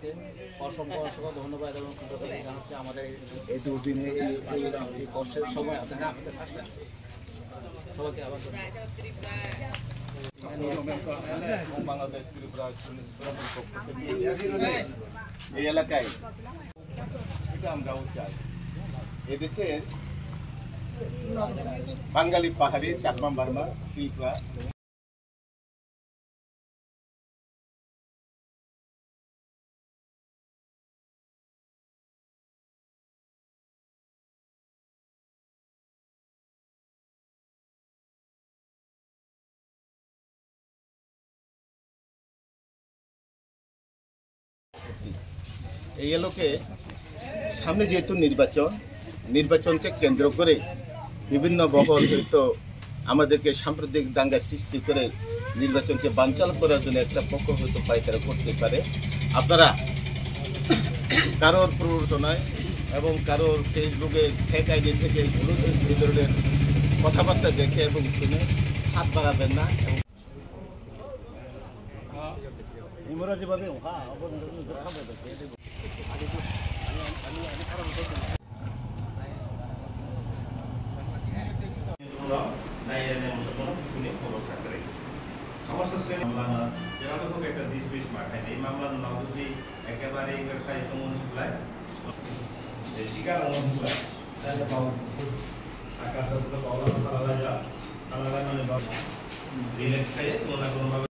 সবাইকে অসংখ্য অসংখ্য ধন্যবাদ এবং কৃতজ্ঞতা জানাচ্ছি আমাদের এই দুদিনে এই কষ্টের সময় আপনারা আমাদের পাশে সবাইকে আবার বাংলাদেশ ত্রিপুরা এই এলাকায় এটা আমরাও চাই এদেশের বাঙালি পাহাড়ি চাকমা বার্মা ত্রিপুরা এই এলাকে সামনে যেহেতু নির্বাচনকে কেন্দ্র করে বিভিন্ন মহল হয়তো আমাদেরকে সাম্প্রদায়িক দাঙ্গা সৃষ্টি করে নির্বাচনকে বানচাল করার জন্য একটা পক্ষ হয়তো পায়তারা করতে পারে। আপনারা কারোর প্ররোচনায় এবং কারোর ফেসবুকে ফেক আইডি থেকে এই ধরনের কথাবার্তা দেখে এবং শুনে হাত বাড়াবেন না। সমস্ত শ্রেণী মামলা যেরকম একটা ডিসমিস মাখায় এই মামলার নাম যদি একেবারে ব্যবসায়ী সমুদ্রায় শিকার অনুভূলায় তাহলে আকাশটা পাওয়া আলাদা মানে রিল্যাক্স খাইয়ে কোনো না কোনোভাবে